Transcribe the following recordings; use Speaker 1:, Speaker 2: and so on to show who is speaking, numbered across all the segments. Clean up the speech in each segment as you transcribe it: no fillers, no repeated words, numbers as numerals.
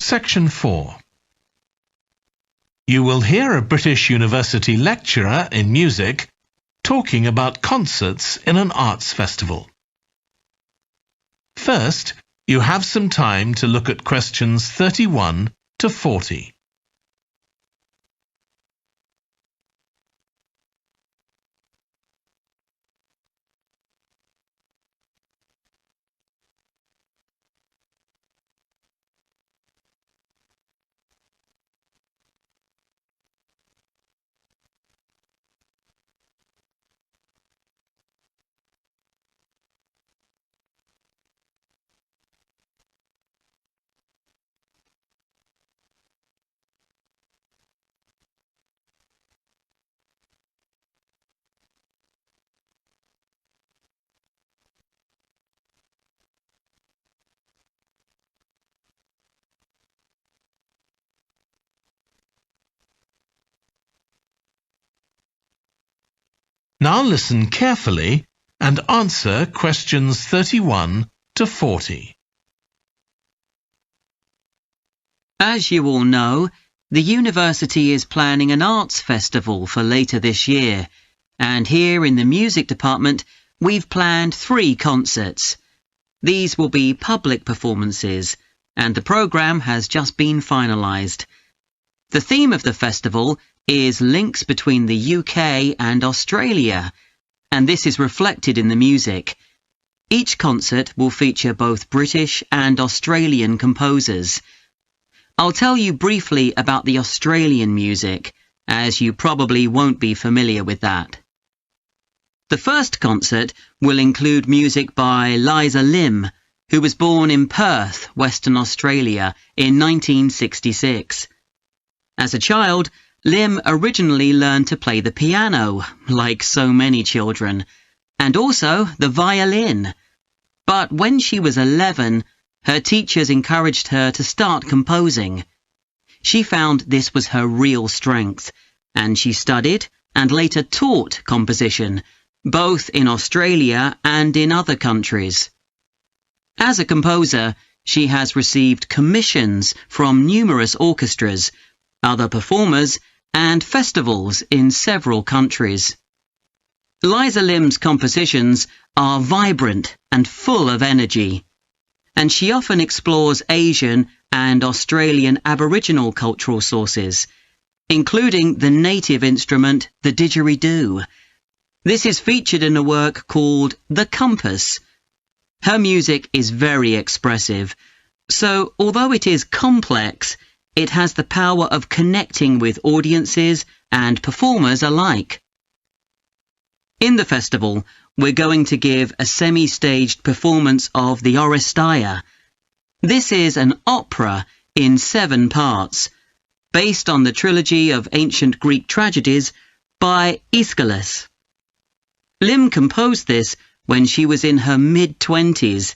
Speaker 1: Section 4. You will hear a British university lecturer in music talking about concerts in an arts festival. First, you have some time to look at questions 31 to 40. Now listen carefully and answer questions 31 to 40.
Speaker 2: As you all know, the university is planning an arts festival for later this year, and here in the music department we've planned 3 concerts. These will be public performances, and the programme has just been finalised. The theme of the festival is links between the UK and Australia, and this is reflected in the music. Each concert will feature both British and Australian composers. I'll tell you briefly about the Australian music, as you probably won't be familiar with that. The first concert will include music by Liza Lim, who was born in Perth, Western Australia, in 1966. As a child, Lim originally learned to play the piano, like so many children, and also the violin. But when she was 11, her teachers encouraged her to start composing. She found this was her real strength, and she studied and later taught composition, both in Australia and in other countries. As a composer, she has received commissions from numerous orchestras, other performers, and festivals in several countries. Liza Lim's compositions are vibrant and full of energy, and she often explores Asian and Australian Aboriginal cultural sources, including the native instrument, the didgeridoo. This is featured in a work called The Compass. Her music is very expressive, so although it is complex, it has the power of connecting with audiences and performers alike. In the festival, we're going to give a semi-staged performance of the Oresteia. This is an opera in 7 parts, based on the trilogy of ancient Greek tragedies by Aeschylus. Lim composed this when she was in her mid-20s,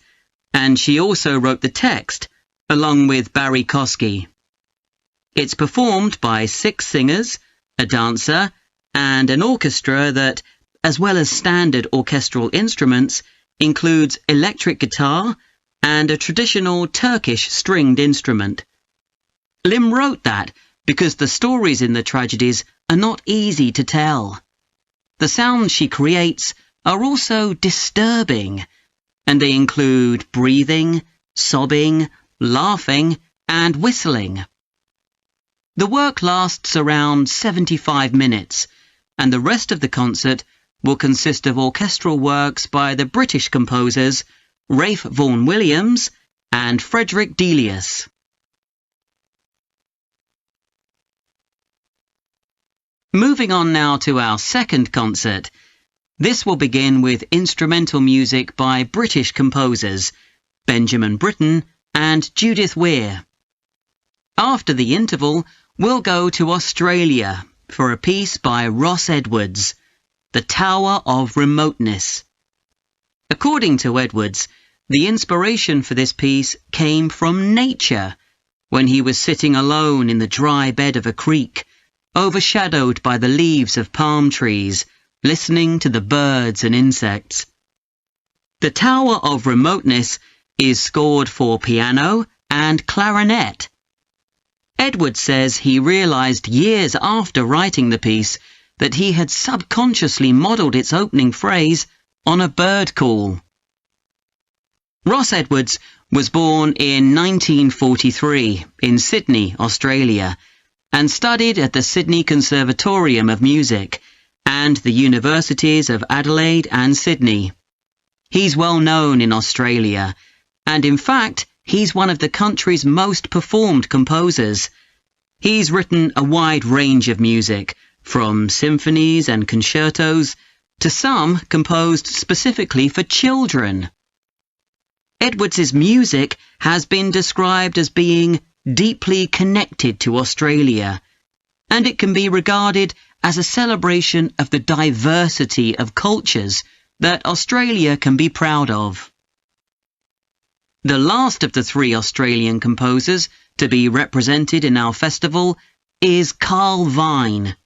Speaker 2: and she also wrote the text, along with Barry Kosky. It's performed by 6 singers, a dancer, and an orchestra that, as well as standard orchestral instruments, includes electric guitar and a traditional Turkish stringed instrument. Lim wrote that because the stories in the tragedies are not easy to tell. The sounds she creates are also disturbing, and they include breathing, sobbing, laughing, and whistling. The work lasts around 75 minutes, and the rest of the concert will consist of orchestral works by the British composers Ralph Vaughan Williams and Frederick Delius. Moving on now to our second concert. This will begin with instrumental music by British composers Benjamin Britten and Judith Weir. After the interval, we'll go to Australia for a piece by Ross Edwards, The Tower of Remoteness. According to Edwards, the inspiration for this piece came from nature, when he was sitting alone in the dry bed of a creek, overshadowed by the leaves of palm trees, listening to the birds and insects. The Tower of Remoteness is scored for piano and clarinet, Edwards says he realised years after writing the piece that he had subconsciously modelled its opening phrase on a bird call. Ross Edwards was born in 1943 in Sydney, Australia, and studied at the Sydney Conservatorium of Music and the Universities of Adelaide and Sydney. He's well known in Australia, and in fact, he's one of the country's most performed composers. He's written a wide range of music, from symphonies and concertos to some composed specifically for children. Edwards's music has been described as being deeply connected to Australia, and it can be regarded as a celebration of the diversity of cultures that Australia can be proud of. The last of the three Australian composers to be represented in our festival is Carl Vine.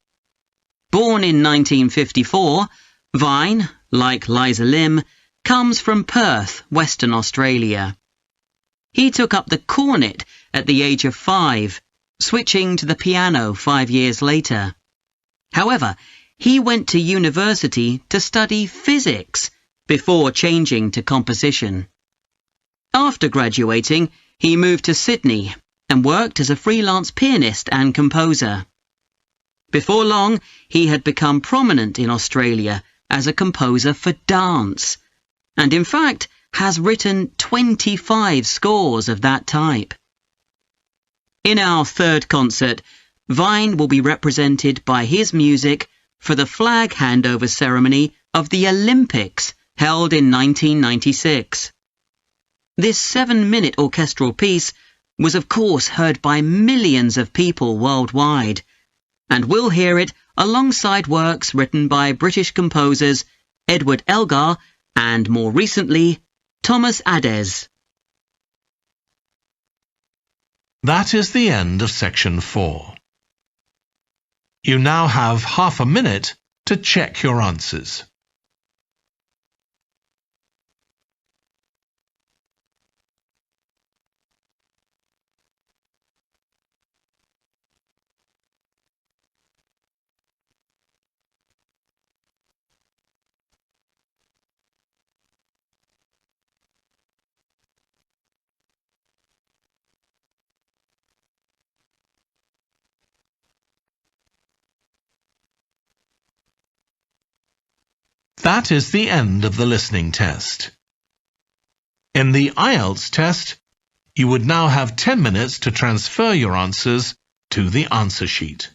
Speaker 2: Born in 1954, Vine, like Liza Lim, comes from Perth, Western Australia. He took up the cornet at the age of 5, switching to the piano 5 years later. However, he went to university to study physics before changing to composition. After graduating, he moved to Sydney and worked as a freelance pianist and composer. Before long, he had become prominent in Australia as a composer for dance, and in fact has written 25 scores of that type. In our third concert, Vine will be represented by his music for the flag handover ceremony of the Olympics held in 1996. This 7-minute orchestral piece was of course heard by millions of people worldwide, and we'll hear it alongside works written by British composers Edward Elgar and, more recently, Thomas Adès.
Speaker 1: That is the end of section 4. You now have half a minute to check your answers. That is the end of the listening test. In the IELTS test, you would now have 10 minutes to transfer your answers to the answer sheet.